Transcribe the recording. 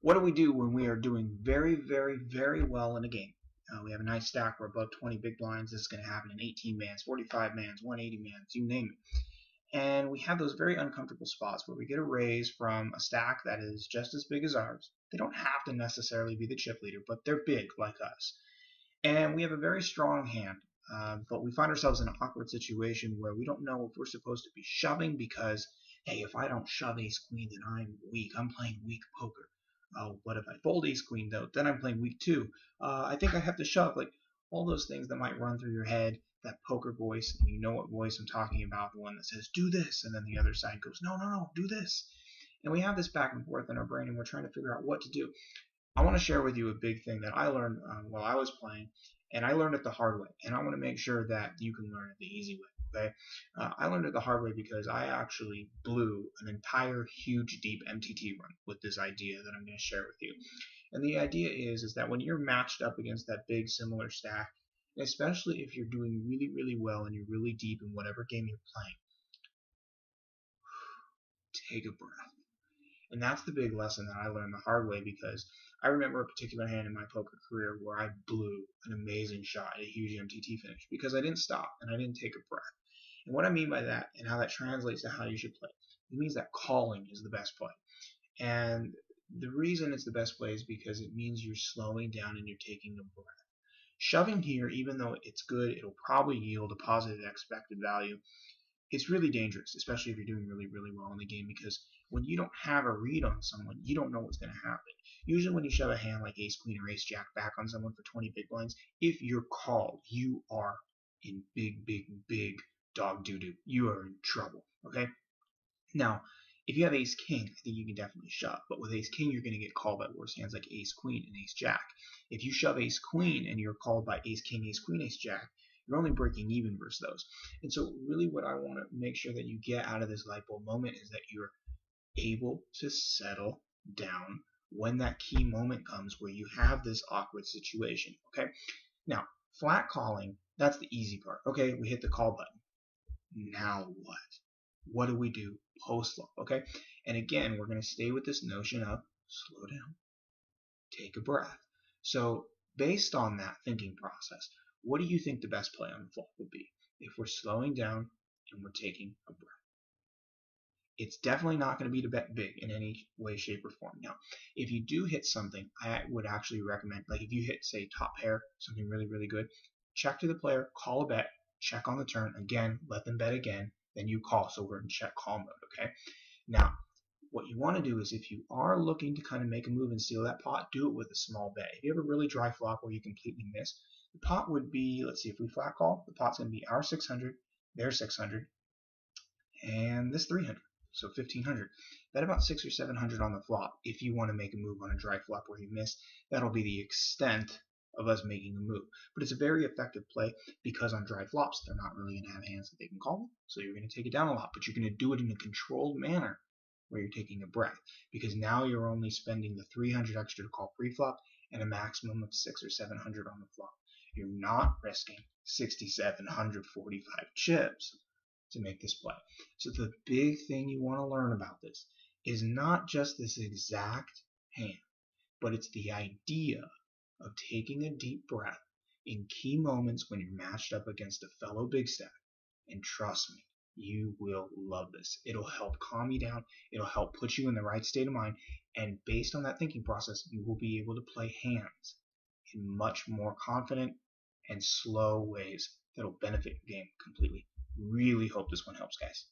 What do we do when we are doing very, very, very well in a game? We have a nice stack. We're above 20 big blinds. This is going to happen in 18 mans, 45 mans, 180 mans, you name it. And we have those very uncomfortable spots where we get a raise from a stack that is just as big as ours. They don't have to necessarily be the chip leader, but they're big like us. And we have a very strong hand, but we find ourselves in an awkward situation where we don't know if we're supposed to be shoving because, hey, if I don't shove ace queen, then I'm weak. I'm playing weak poker. What if I fold ace queen though? Then I'm playing weak too. I think I have to shove. Like all those things that might run through your head. That poker voice, and you know what voice I'm talking about, the one that says do this, and then the other side goes no, no, no, do this. And we have this back and forth in our brain, and we're trying to figure out what to do. I want to share with you a big thing that I learned while I was playing, and I learned it the hard way. And I want to make sure that you can learn it the easy way. Okay, I learned it the hard way because I actually blew an entire huge deep MTT run with this idea that I'm going to share with you. And the idea is that when you're matched up against that big similar stack, especially if you're doing really, really well and you're really deep in whatever game you're playing, take a breath. And that's the big lesson that I learned the hard way because I remember a particular hand in my poker career where I blew an amazing shot, a huge MTT finish, because I didn't stop and I didn't take a breath. And what I mean by that and how that translates to how you should play, it means that calling is the best play. And the reason it's the best play is because it means you're slowing down and you're taking a breath. Shoving here, even though it's good, it'll probably yield a positive expected value. It's really dangerous, especially if you're doing really, really well in the game, because when you don't have a read on someone, you don't know what's going to happen. Usually when you shove a hand like ace queen or ace jack back on someone for 20 big blinds, if you're called, you are in big, big, big dog doo-doo. You are in trouble, okay? Now, if you have ace king, I think you can definitely shove. But with ace king, you're going to get called by worse hands like ace queen and ace jack. If you shove ace queen and you're called by ace king, ace queen, ace jack, you're only breaking even versus those. And so really what I want to make sure that you get out of this light bulb moment is that you're able to settle down when that key moment comes where you have this awkward situation, okay? Now, flat calling, that's the easy part. Okay, we hit the call button. Now what? What do we do post-flop, okay? And again, we're going to stay with this notion of slow down, take a breath. So based on that thinking process, what do you think the best play on the flop would be if we're slowing down and we're taking a breath? It's definitely not going to be to bet big in any way, shape, or form. Now, if you do hit something, I would actually recommend, like if you hit, say, top pair, something really, really good, check to the player, call a bet, check on the turn, again, let them bet again, then you call. So we're in check call mode, okay? Now, what you want to do is if you are looking to kind of make a move and steal that pot, do it with a small bet. If you have a really dry flop where you completely miss, the pot would be, let's see, if we flat call, the pot's going to be our 600, their 600, and this 300. So 1500. Bet about 600 or 700 on the flop if you want to make a move on a dry flop where you miss. That'll be the extent of us making a move. But it's a very effective play because on dry flops, they're not really going to have hands that they can call. So you're going to take it down a lot, but you're going to do it in a controlled manner where you're taking a breath because now you're only spending the 300 extra to call pre-flop and a maximum of 600 or 700 on the flop. You're not risking 6,745 chips to make this play. So the big thing you want to learn about this is not just this exact hand, but it's the idea of taking a deep breath in key moments when you're matched up against a fellow big stack. And trust me, you will love this. It'll help calm you down. It'll help put you in the right state of mind. And based on that thinking process, you will be able to play hands in much more confident and slow ways that'll benefit your game completely. Really hope this one helps, guys.